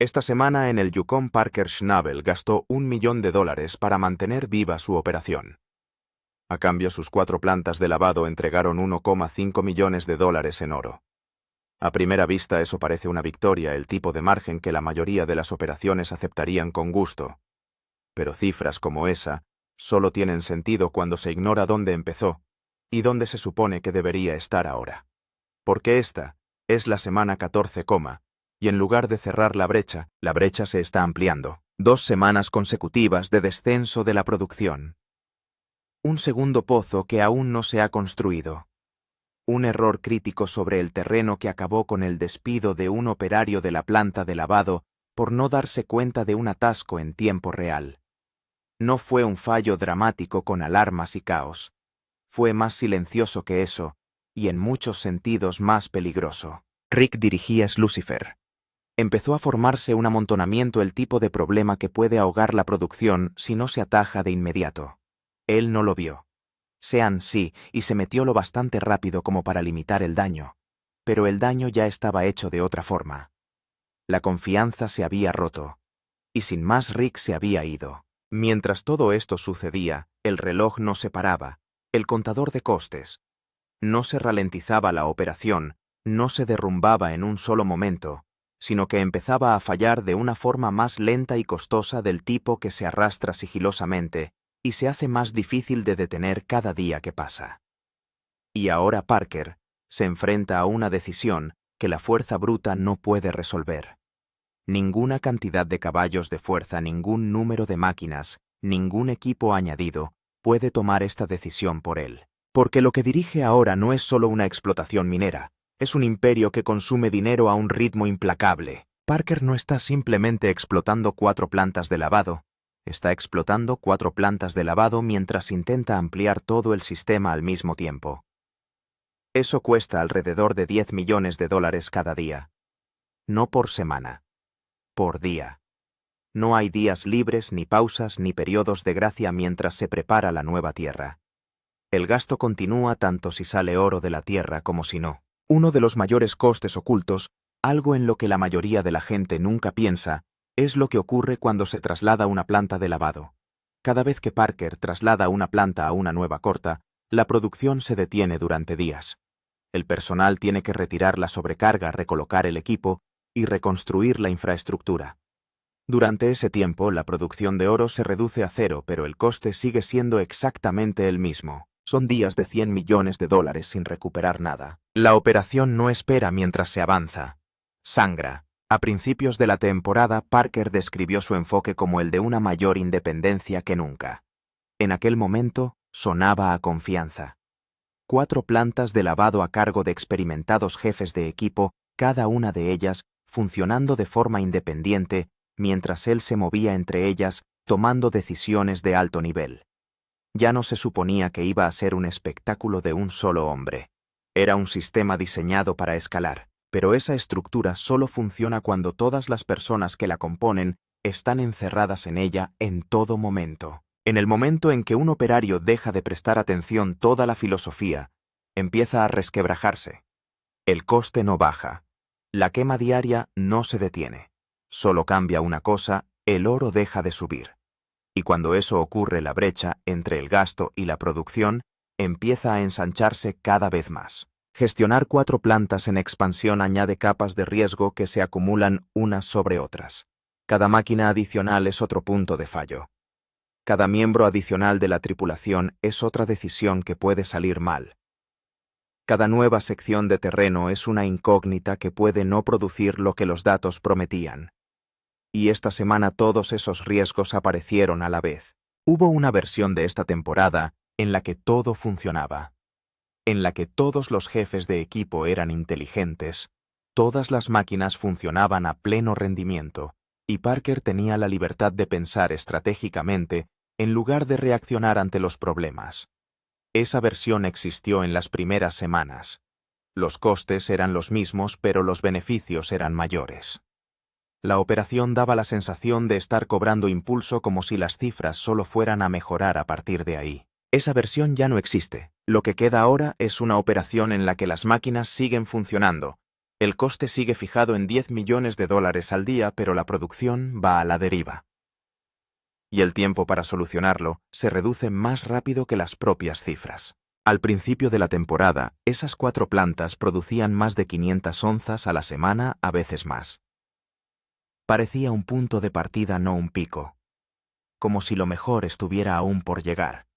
Esta semana en el Yukon Parker Schnabel gastó $1 millón para mantener viva su operación. A cambio, sus 4 plantas de lavado entregaron $1,5 millones en oro. A primera vista eso parece una victoria, el tipo de margen que la mayoría de las operaciones aceptarían con gusto. Pero cifras como esa solo tienen sentido cuando se ignora dónde empezó y dónde se supone que debería estar ahora. Porque esta es la semana 14, y en lugar de cerrar la brecha se está ampliando. 2 semanas consecutivas de descenso de la producción. Un segundo pozo que aún no se ha construido. Un error crítico sobre el terreno que acabó con el despido de un operario de la planta de lavado por no darse cuenta de un atasco en tiempo real. No fue un fallo dramático con alarmas y caos. Fue más silencioso que eso, y en muchos sentidos más peligroso. Rick dirigía Lucifer. Empezó a formarse un amontonamiento, el tipo de problema que puede ahogar la producción si no se ataja de inmediato. Él no lo vio. Sean sí, y se metió lo bastante rápido como para limitar el daño. Pero el daño ya estaba hecho de otra forma. La confianza se había roto. Y sin más Rick se había ido. Mientras todo esto sucedía, el reloj no se paraba, el contador de costes. No se ralentizaba la operación, no se derrumbaba en un solo momento, sino que empezaba a fallar de una forma más lenta y costosa, del tipo que se arrastra sigilosamente y se hace más difícil de detener cada día que pasa. Y ahora Parker se enfrenta a una decisión que la fuerza bruta no puede resolver. Ninguna cantidad de caballos de fuerza, ningún número de máquinas, ningún equipo añadido puede tomar esta decisión por él. Porque lo que dirige ahora no es solo una explotación minera, es un imperio que consume dinero a un ritmo implacable. Parker no está simplemente explotando 4 plantas de lavado, está explotando 4 plantas de lavado mientras intenta ampliar todo el sistema al mismo tiempo. Eso cuesta alrededor de $10 millones cada día. No por semana, por día. No hay días libres, ni pausas, ni periodos de gracia mientras se prepara la nueva tierra. El gasto continúa tanto si sale oro de la tierra como si no. Uno de los mayores costes ocultos, algo en lo que la mayoría de la gente nunca piensa, es lo que ocurre cuando se traslada una planta de lavado. Cada vez que Parker traslada una planta a una nueva corta, la producción se detiene durante días. El personal tiene que retirar la sobrecarga, recolocar el equipo y reconstruir la infraestructura. Durante ese tiempo, la producción de oro se reduce a 0, pero el coste sigue siendo exactamente el mismo. Son días de $100 millones sin recuperar nada. La operación no espera mientras se avanza. Sangra. A principios de la temporada, Parker describió su enfoque como el de una mayor independencia que nunca. En aquel momento, sonaba a confianza. 4 plantas de lavado a cargo de experimentados jefes de equipo, cada una de ellas funcionando de forma independiente, mientras él se movía entre ellas, tomando decisiones de alto nivel. Ya no se suponía que iba a ser un espectáculo de un solo hombre. Era un sistema diseñado para escalar, pero esa estructura solo funciona cuando todas las personas que la componen están encerradas en ella en todo momento. En el momento en que un operario deja de prestar atención, toda la filosofía empieza a resquebrajarse. El coste no baja. La quema diaria no se detiene. Solo cambia una cosa: el oro deja de subir. Y cuando eso ocurre, la brecha entre el gasto y la producción empieza a ensancharse cada vez más. Gestionar 4 plantas en expansión añade capas de riesgo que se acumulan unas sobre otras. Cada máquina adicional es otro punto de fallo. Cada miembro adicional de la tripulación es otra decisión que puede salir mal. Cada nueva sección de terreno es una incógnita que puede no producir lo que los datos prometían. Y esta semana todos esos riesgos aparecieron a la vez. Hubo una versión de esta temporada en la que todo funcionaba, en la que todos los jefes de equipo eran inteligentes, todas las máquinas funcionaban a pleno rendimiento, y Parker tenía la libertad de pensar estratégicamente en lugar de reaccionar ante los problemas. Esa versión existió en las primeras semanas. Los costes eran los mismos, pero los beneficios eran mayores. La operación daba la sensación de estar cobrando impulso, como si las cifras solo fueran a mejorar a partir de ahí. Esa versión ya no existe. Lo que queda ahora es una operación en la que las máquinas siguen funcionando, El coste sigue fijado en 10 millones de dólares al día, pero la producción va a la deriva. Y el tiempo para solucionarlo se reduce más rápido que las propias cifras. Al principio de la temporada, esas 4 plantas producían más de 500 onzas a la semana, a veces más. Parecía un punto de partida, no un pico. Como si lo mejor estuviera aún por llegar.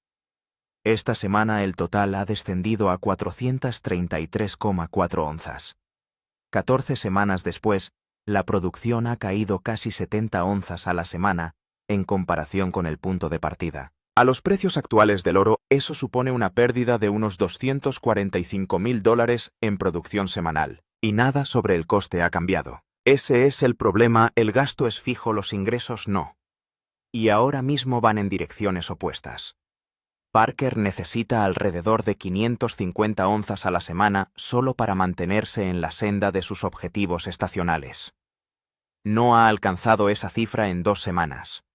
Esta semana el total ha descendido a 433,4 onzas. 14 semanas después, la producción ha caído casi 70 onzas a la semana en comparación con el punto de partida. A los precios actuales del oro, eso supone una pérdida de unos $245.000 en producción semanal. Y nada sobre el coste ha cambiado. Ese es el problema, el gasto es fijo, los ingresos no. Y ahora mismo van en direcciones opuestas. Parker necesita alrededor de 550 onzas a la semana solo para mantenerse en la senda de sus objetivos estacionales. No ha alcanzado esa cifra en 2 semanas.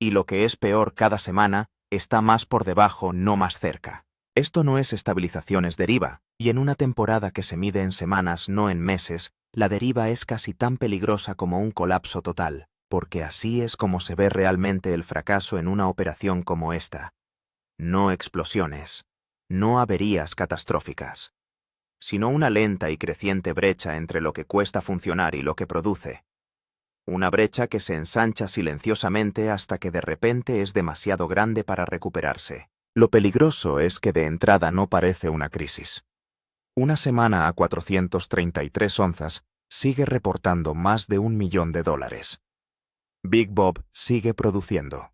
Y lo que es peor, cada semana está más por debajo, no más cerca. Esto no es estabilización, es deriva, y en una temporada que se mide en semanas, no en meses, la deriva es casi tan peligrosa como un colapso total, porque así es como se ve realmente el fracaso en una operación como esta. No explosiones, no averías catastróficas, sino una lenta y creciente brecha entre lo que cuesta funcionar y lo que produce. Una brecha que se ensancha silenciosamente hasta que de repente es demasiado grande para recuperarse. Lo peligroso es que de entrada no parece una crisis. Una semana a 433 onzas sigue reportando más de $1 millón. Big Bob sigue produciendo.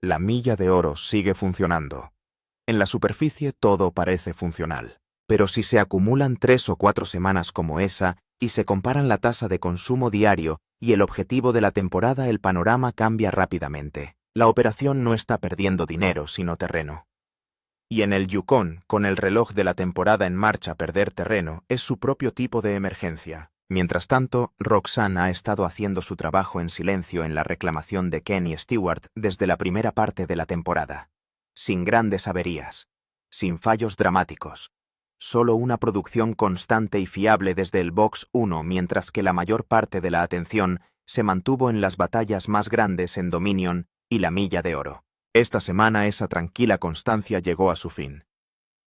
La milla de oro sigue funcionando. En la superficie todo parece funcional. Pero si se acumulan 3 o 4 semanas como esa y se comparan la tasa de consumo diario y el objetivo de la temporada, el panorama cambia rápidamente. La operación no está perdiendo dinero, sino terreno. Y en el Yukon, con el reloj de la temporada en marcha, perder terreno es su propio tipo de emergencia. Mientras tanto, Roxanne ha estado haciendo su trabajo en silencio en la reclamación de Ken y Stewart desde la primera parte de la temporada. Sin grandes averías, sin fallos dramáticos. Solo una producción constante y fiable desde el Box 1, mientras que la mayor parte de la atención se mantuvo en las batallas más grandes en Dominion y la Milla de Oro. Esta semana esa tranquila constancia llegó a su fin.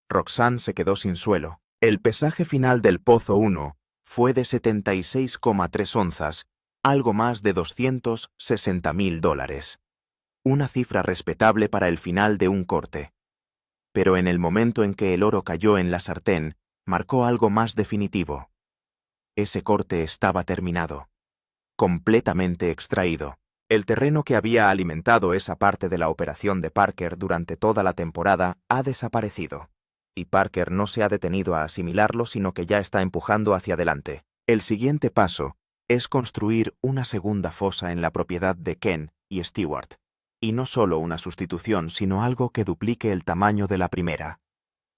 Roxanne se quedó sin suelo. El pesaje final del Pozo 1 fue de 76,3 onzas, algo más de $260.000. Una cifra respetable para el final de un corte. Pero en el momento en que el oro cayó en la sartén, marcó algo más definitivo. Ese corte estaba terminado. Completamente extraído. El terreno que había alimentado esa parte de la operación de Parker durante toda la temporada ha desaparecido. Y Parker no se ha detenido a asimilarlo, sino que ya está empujando hacia adelante. El siguiente paso es construir una segunda fosa en la propiedad de Ken y Stewart. Y no solo una sustitución, sino algo que duplique el tamaño de la primera.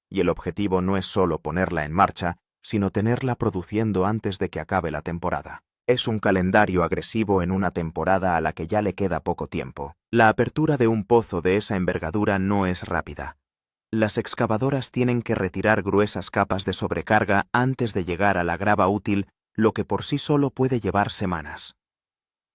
Y el objetivo no es solo ponerla en marcha, sino tenerla produciendo antes de que acabe la temporada. Es un calendario agresivo en una temporada a la que ya le queda poco tiempo. La apertura de un pozo de esa envergadura no es rápida. Las excavadoras tienen que retirar gruesas capas de sobrecarga antes de llegar a la grava útil, lo que por sí solo puede llevar semanas.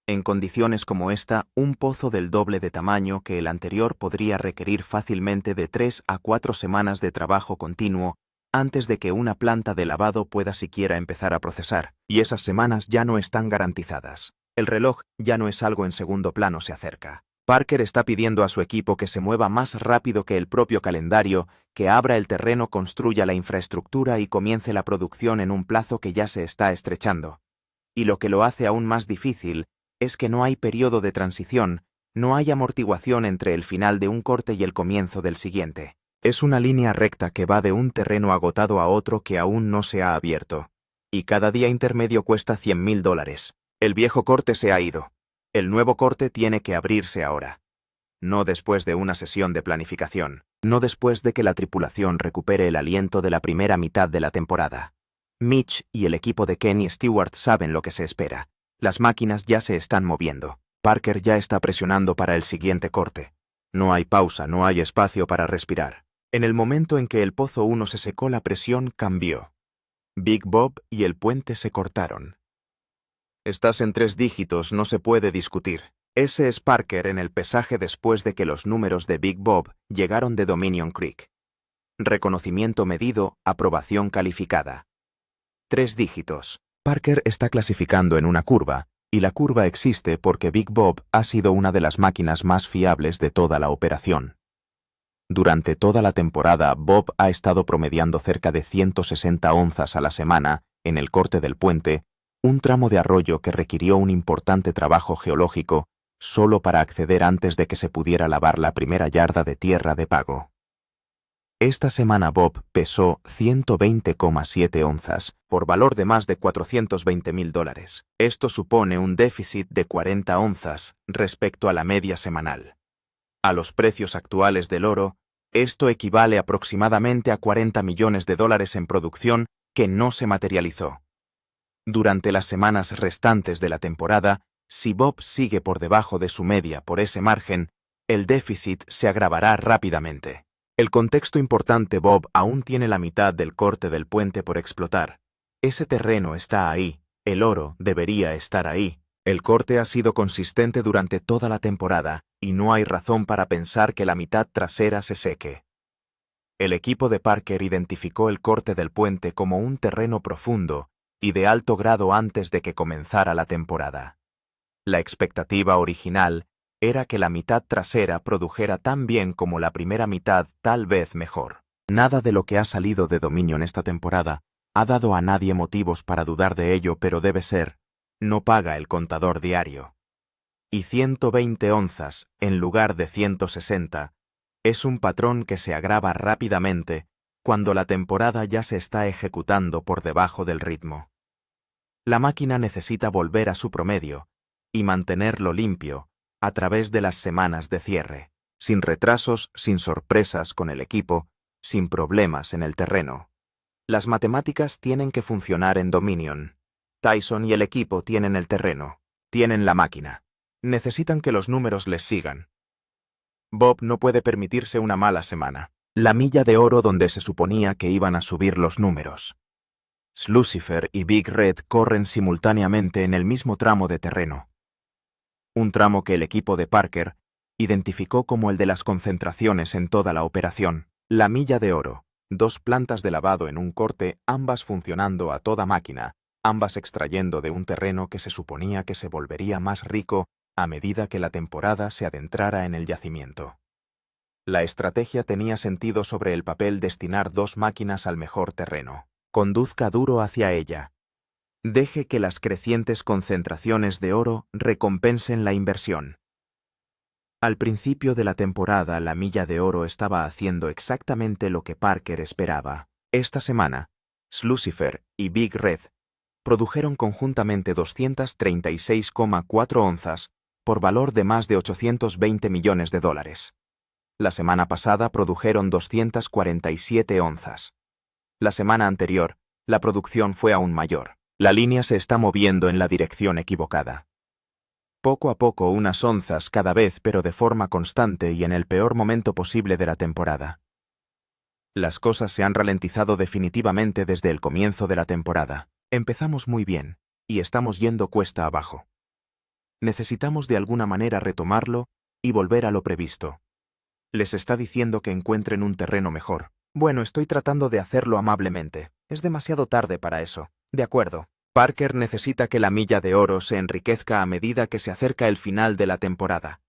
En condiciones como esta, un pozo del doble de tamaño que el anterior podría requerir fácilmente de 3 a 4 semanas de trabajo continuo antes de que una planta de lavado pueda siquiera empezar a procesar, y esas semanas ya no están garantizadas. El reloj ya no es algo en segundo plano, se acerca. Parker está pidiendo a su equipo que se mueva más rápido que el propio calendario, que abra el terreno, construya la infraestructura y comience la producción en un plazo que ya se está estrechando. Y lo que lo hace aún más difícil es que no hay periodo de transición, no hay amortiguación entre el final de un corte y el comienzo del siguiente. Es una línea recta que va de un terreno agotado a otro que aún no se ha abierto. Y cada día intermedio cuesta $100.000. El viejo corte se ha ido. El nuevo corte tiene que abrirse ahora. No después de una sesión de planificación. No después de que la tripulación recupere el aliento de la primera mitad de la temporada. Mitch y el equipo de Ken y Stewart saben lo que se espera. Las máquinas ya se están moviendo. Parker ya está presionando para el siguiente corte. No hay pausa, no hay espacio para respirar. En el momento en que el Pozo 1 se secó, la presión cambió. Big Bob y el puente se cortaron. Estás en 3 dígitos, no se puede discutir. Ese es Parker en el pesaje después de que los números de Big Bob llegaron de Dominion Creek. Reconocimiento medido, aprobación calificada. 3 dígitos. Parker está clasificando en una curva, y la curva existe porque Big Bob ha sido una de las máquinas más fiables de toda la operación. Durante toda la temporada, Bob ha estado promediando cerca de 160 onzas a la semana en el corte del puente, un tramo de arroyo que requirió un importante trabajo geológico solo para acceder antes de que se pudiera lavar la primera yarda de tierra de pago. Esta semana Bob pesó 120,7 onzas, por valor de más de $420,000. Esto supone un déficit de 40 onzas respecto a la media semanal. A los precios actuales del oro, esto equivale aproximadamente a $40 millones en producción que no se materializó. Durante las semanas restantes de la temporada, si Bob sigue por debajo de su media por ese margen, el déficit se agravará rápidamente. El contexto importante: Bob aún tiene la mitad del corte del puente por explotar. Ese terreno está ahí, el oro debería estar ahí. El corte ha sido consistente durante toda la temporada, y no hay razón para pensar que la mitad trasera se seque. El equipo de Parker identificó el corte del puente como un terreno profundo y de alto grado antes de que comenzara la temporada. La expectativa original era que la mitad trasera produjera tan bien como la primera mitad, tal vez mejor. Nada de lo que ha salido de Dominion esta temporada ha dado a nadie motivos para dudar de ello, pero debe ser, no paga el contador diario. Y 120 onzas, en lugar de 160, es un patrón que se agrava rápidamente cuando la temporada ya se está ejecutando por debajo del ritmo. La máquina necesita volver a su promedio y mantenerlo limpio a través de las semanas de cierre, sin retrasos, sin sorpresas con el equipo, sin problemas en el terreno. Las matemáticas tienen que funcionar en Dominion. Tyson y el equipo tienen el terreno, tienen la máquina. Necesitan que los números les sigan. Bob no puede permitirse una mala semana. La milla de oro donde se suponía que iban a subir los números. Lucifer y Big Red corren simultáneamente en el mismo tramo de terreno. Un tramo que el equipo de Parker identificó como el de las concentraciones en toda la operación. La milla de oro, 2 plantas de lavado en un corte, ambas funcionando a toda máquina, ambas extrayendo de un terreno que se suponía que se volvería más rico a medida que la temporada se adentrara en el yacimiento. La estrategia tenía sentido sobre el papel: destinar 2 máquinas al mejor terreno. Conduzca duro hacia ella. Deje que las crecientes concentraciones de oro recompensen la inversión. Al principio de la temporada, la milla de oro estaba haciendo exactamente lo que Parker esperaba. Esta semana, Lucifer y Big Red produjeron conjuntamente 236,4 onzas por valor de más de $820 millones. La semana pasada produjeron 247 onzas. La semana anterior, la producción fue aún mayor. La línea se está moviendo en la dirección equivocada. Poco a poco, unas onzas cada vez, pero de forma constante y en el peor momento posible de la temporada. Las cosas se han ralentizado definitivamente desde el comienzo de la temporada. Empezamos muy bien, y estamos yendo cuesta abajo. Necesitamos de alguna manera retomarlo y volver a lo previsto. Les está diciendo que encuentren un terreno mejor. Bueno, estoy tratando de hacerlo amablemente. Es demasiado tarde para eso. De acuerdo. Parker necesita que la milla de oro se enriquezca a medida que se acerca el final de la temporada.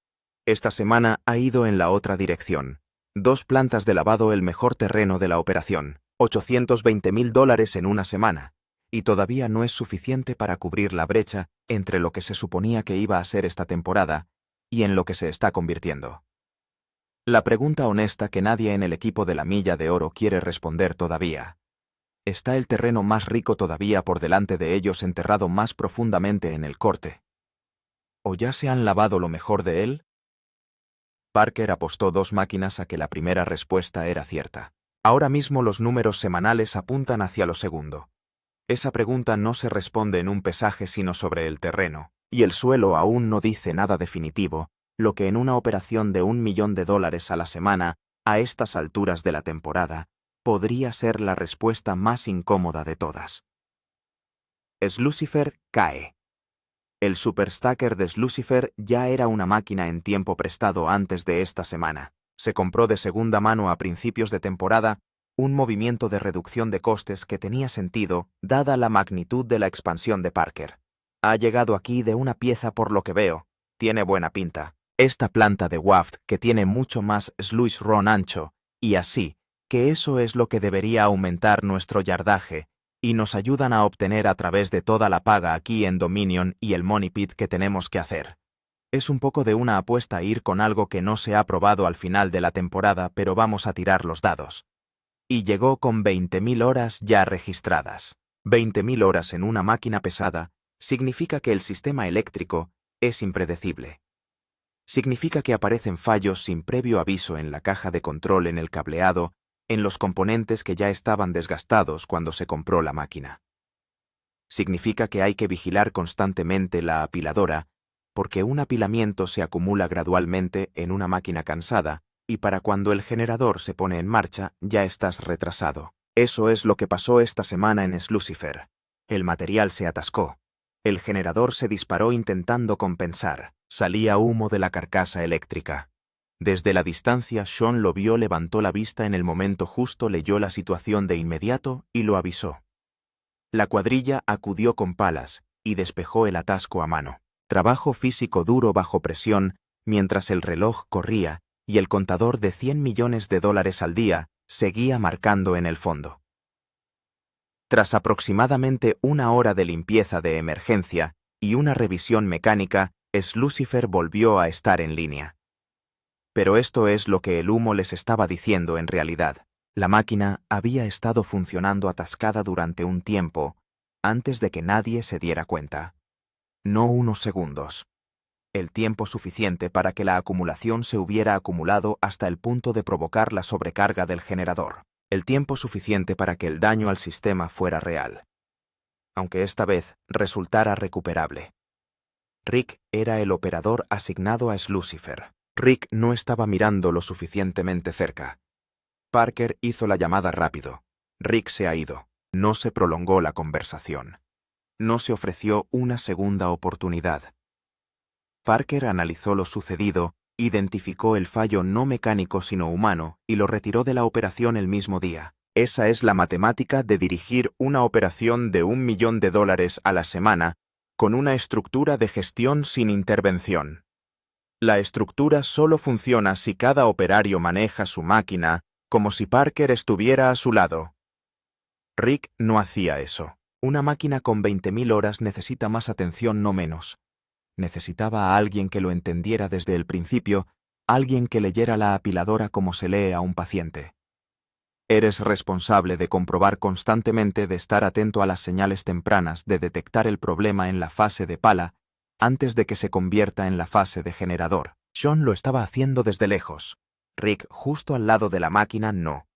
Esta semana ha ido en la otra dirección. 2 plantas de lavado, el mejor terreno de la operación. $820,000 en una semana. Y todavía no es suficiente para cubrir la brecha entre lo que se suponía que iba a ser esta temporada y en lo que se está convirtiendo. La pregunta honesta que nadie en el equipo de la milla de oro quiere responder todavía: ¿está el terreno más rico todavía por delante de ellos, enterrado más profundamente en el corte? ¿O ya se han lavado lo mejor de él? Parker apostó 2 máquinas a que la primera respuesta era cierta. Ahora mismo los números semanales apuntan hacia lo segundo. Esa pregunta no se responde en un pesaje sino sobre el terreno, y el suelo aún no dice nada definitivo, lo que en una operación de $1 millón a la semana, a estas alturas de la temporada, podría ser la respuesta más incómoda de todas. Slucifer cae. El Superstacker de Slucifer ya era una máquina en tiempo prestado antes de esta semana. Se compró de segunda mano a principios de temporada, un movimiento de reducción de costes que tenía sentido dada la magnitud de la expansión de Parker. Ha llegado aquí de una pieza por lo que veo. Tiene buena pinta. Esta planta de waft que tiene mucho más sluice run ancho, y así, que eso es lo que debería aumentar nuestro yardaje, y nos ayudan a obtener a través de toda la paga aquí en Dominion y el Money Pit que tenemos que hacer. Es un poco de una apuesta ir con algo que no se ha probado al final de la temporada, pero vamos a tirar los dados. Y llegó con 20.000 horas ya registradas. 20.000 horas en una máquina pesada significa que el sistema eléctrico es impredecible. Significa que aparecen fallos sin previo aviso en la caja de control, en el cableado, en los componentes que ya estaban desgastados cuando se compró la máquina. Significa que hay que vigilar constantemente la apiladora, porque un apilamiento se acumula gradualmente en una máquina cansada, y para cuando el generador se pone en marcha ya estás retrasado. Eso es lo que pasó esta semana en Slucifer. El material se atascó. El generador se disparó intentando compensar. Salía humo de la carcasa eléctrica. Desde la distancia, Sean lo vio, levantó la vista en el momento justo, leyó la situación de inmediato y lo avisó. La cuadrilla acudió con palas y despejó el atasco a mano. Trabajo físico duro bajo presión mientras el reloj corría y el contador de $100 millones al día seguía marcando en el fondo. Tras aproximadamente una hora de limpieza de emergencia y una revisión mecánica, Slucifer volvió a estar en línea. Pero esto es lo que el humo les estaba diciendo en realidad. La máquina había estado funcionando atascada durante un tiempo, antes de que nadie se diera cuenta. No unos segundos. El tiempo suficiente para que la acumulación se hubiera acumulado hasta el punto de provocar la sobrecarga del generador. El tiempo suficiente para que el daño al sistema fuera real. Aunque esta vez resultara recuperable. Rick era el operador asignado a Slucifer. Rick no estaba mirando lo suficientemente cerca. Parker hizo la llamada rápido. Rick se ha ido. No se prolongó la conversación. No se ofreció una segunda oportunidad. Parker analizó lo sucedido, identificó el fallo no mecánico sino humano y lo retiró de la operación el mismo día. Esa es la matemática de dirigir una operación de $1 millón a la semana con una estructura de gestión sin intervención. La estructura solo funciona si cada operario maneja su máquina como si Parker estuviera a su lado. Rick no hacía eso. Una máquina con 20.000 horas necesita más atención, no menos. Necesitaba a alguien que lo entendiera desde el principio, alguien que leyera la apiladora como se lee a un paciente. Eres responsable de comprobar constantemente, de estar atento a las señales tempranas, de detectar el problema en la fase de pala antes de que se convierta en la fase de generador. Sean lo estaba haciendo desde lejos. Rick, justo al lado de la máquina, no.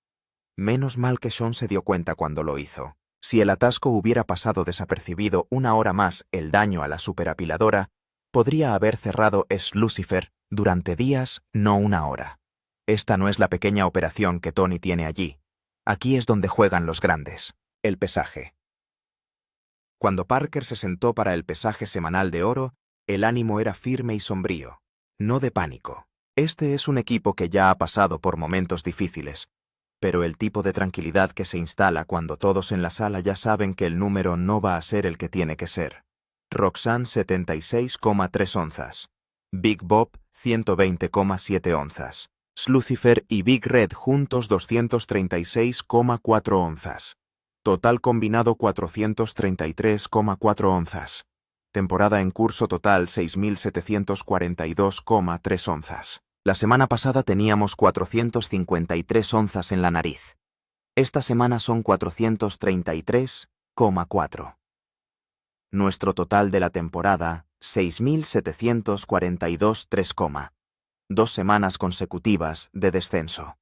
Menos mal que Sean se dio cuenta cuando lo hizo. Si el atasco hubiera pasado desapercibido una hora más, el daño a la superapiladora podría haber cerrado Slucifer durante días, no una hora. Esta no es la pequeña operación que Tony tiene allí. Aquí es donde juegan los grandes. El pesaje. Cuando Parker se sentó para el pesaje semanal de oro, el ánimo era firme y sombrío, no de pánico. Este es un equipo que ya ha pasado por momentos difíciles, pero el tipo de tranquilidad que se instala cuando todos en la sala ya saben que el número no va a ser el que tiene que ser. Roxanne 76,3 onzas. Big Bob 120,7 onzas. Slucifer y Big Red juntos 236,4 onzas. Total combinado 433,4 onzas. Temporada en curso total 6.742,3 onzas. La semana pasada teníamos 453 onzas en la nariz. Esta semana son 433,4. Nuestro total de la temporada, 6.742,3. 2 semanas consecutivas de descenso.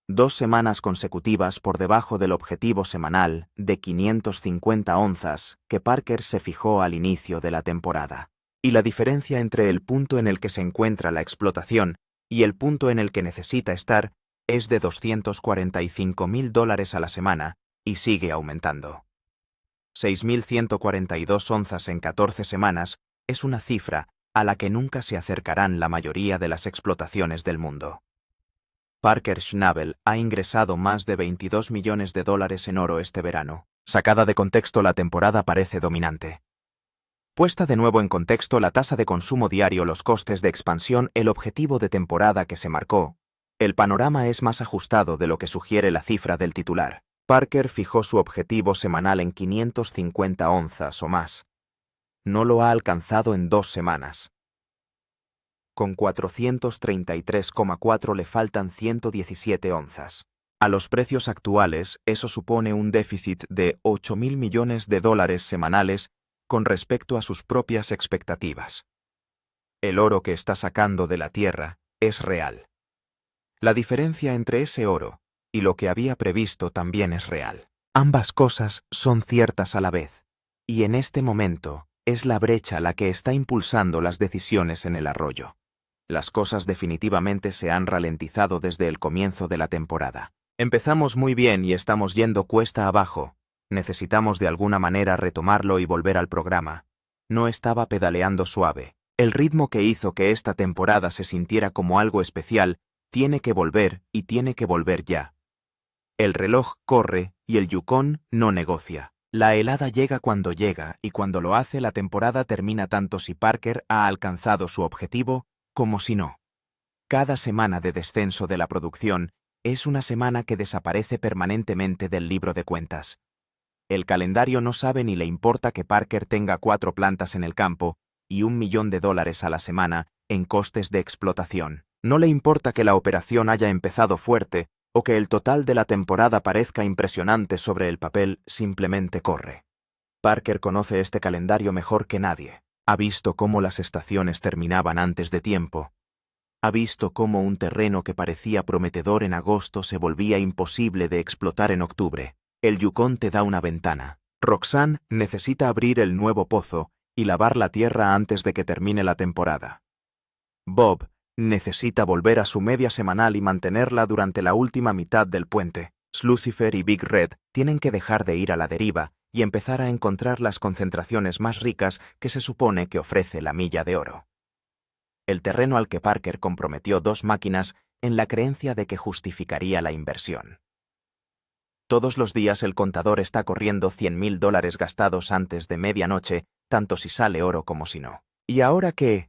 2 semanas consecutivas por debajo del objetivo semanal de 550 onzas que Parker se fijó al inicio de la temporada. Y la diferencia entre el punto en el que se encuentra la explotación y el punto en el que necesita estar es de $245.000 a la semana y sigue aumentando. 6.142 onzas en 14 semanas es una cifra a la que nunca se acercarán la mayoría de las explotaciones del mundo. Parker Schnabel ha ingresado más de $22 millones en oro este verano. Sacada de contexto, la temporada parece dominante. Puesta de nuevo en contexto, la tasa de consumo diario, los costes de expansión, el objetivo de temporada que se marcó, el panorama es más ajustado de lo que sugiere la cifra del titular. Parker fijó su objetivo semanal en 550 onzas o más. No lo ha alcanzado en 2 semanas. Con 433,4 le faltan 117 onzas. A los precios actuales, eso supone un déficit de $8.000 millones semanales con respecto a sus propias expectativas. El oro que está sacando de la tierra es real. La diferencia entre ese oro y lo que había previsto también es real. Ambas cosas son ciertas a la vez, y en este momento es la brecha la que está impulsando las decisiones en el arroyo. Las cosas definitivamente se han ralentizado desde el comienzo de la temporada. Empezamos muy bien y estamos yendo cuesta abajo. Necesitamos de alguna manera retomarlo y volver al programa. No estaba pedaleando suave. El ritmo que hizo que esta temporada se sintiera como algo especial tiene que volver y tiene que volver ya. El reloj corre y el Yukon no negocia. La helada llega cuando llega y cuando lo hace la temporada termina tanto si Parker ha alcanzado su objetivo como si no. Cada semana de descenso de la producción es una semana que desaparece permanentemente del libro de cuentas. El calendario no sabe ni le importa que Parker tenga 4 plantas en el campo y $1 millón a la semana en costes de explotación. No le importa que la operación haya empezado fuerte o que el total de la temporada parezca impresionante sobre el papel, simplemente corre. Parker conoce este calendario mejor que nadie. Ha visto cómo las estaciones terminaban antes de tiempo. Ha visto cómo un terreno que parecía prometedor en agosto se volvía imposible de explotar en octubre. El Yukon te da una ventana. Roxanne necesita abrir el nuevo pozo y lavar la tierra antes de que termine la temporada. Bob necesita volver a su media semanal y mantenerla durante la última mitad del puente. Lucifer y Big Red tienen que dejar de ir a la deriva y empezar a encontrar las concentraciones más ricas que se supone que ofrece la milla de oro. El terreno al que Parker comprometió 2 máquinas en la creencia de que justificaría la inversión. Todos los días el contador está corriendo $100.000 gastados antes de medianoche, tanto si sale oro como si no. ¿Y ahora qué?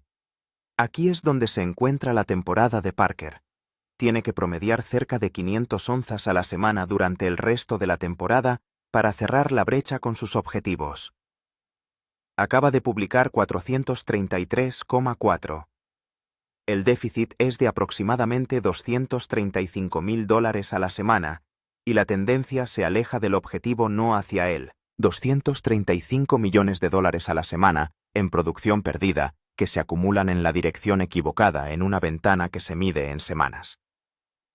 Aquí es donde se encuentra la temporada de Parker. Tiene que promediar cerca de 500 onzas a la semana durante el resto de la temporada para cerrar la brecha con sus objetivos. Acaba de publicar 433,4. El déficit es de aproximadamente $235.000 a la semana y la tendencia se aleja del objetivo no hacia él. $235 millones a la semana en producción perdida que se acumulan en la dirección equivocada en una ventana que se mide en semanas.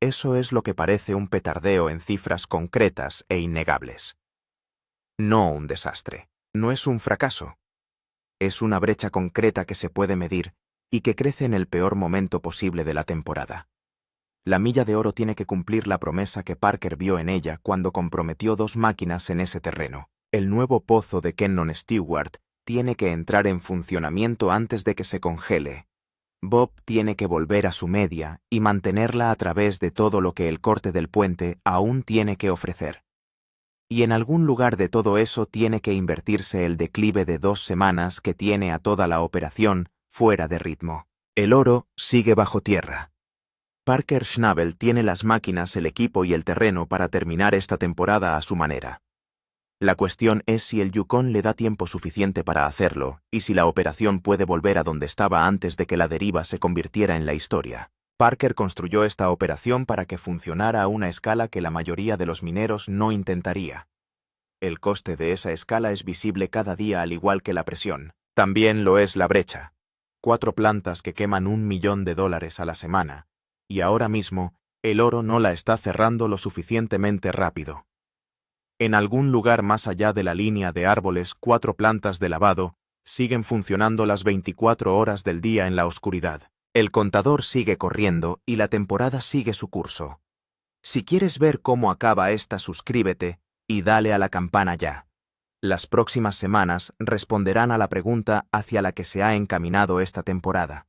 Eso es lo que parece un petardeo en cifras concretas e innegables. No un desastre. No es un fracaso. Es una brecha concreta que se puede medir y que crece en el peor momento posible de la temporada. La milla de oro tiene que cumplir la promesa que Parker vio en ella cuando comprometió 2 máquinas en ese terreno. El nuevo pozo de Kennon Stewart tiene que entrar en funcionamiento antes de que se congele. Bob tiene que volver a su media y mantenerla a través de todo lo que el corte del puente aún tiene que ofrecer. Y en algún lugar de todo eso tiene que invertirse el declive de 2 semanas que tiene a toda la operación fuera de ritmo. El oro sigue bajo tierra. Parker Schnabel tiene las máquinas, el equipo y el terreno para terminar esta temporada a su manera. La cuestión es si el Yukon le da tiempo suficiente para hacerlo y si la operación puede volver a donde estaba antes de que la deriva se convirtiera en la historia. Parker construyó esta operación para que funcionara a una escala que la mayoría de los mineros no intentaría. El coste de esa escala es visible cada día al igual que la presión. También lo es la brecha. 4 plantas que queman $1 millón a la semana. Y ahora mismo, el oro no la está cerrando lo suficientemente rápido. En algún lugar más allá de la línea de árboles, 4 plantas de lavado siguen funcionando las 24 horas del día en la oscuridad. El contador sigue corriendo y la temporada sigue su curso. Si quieres ver cómo acaba esta, suscríbete y dale a la campana ya. Las próximas semanas responderán a la pregunta hacia la que se ha encaminado esta temporada.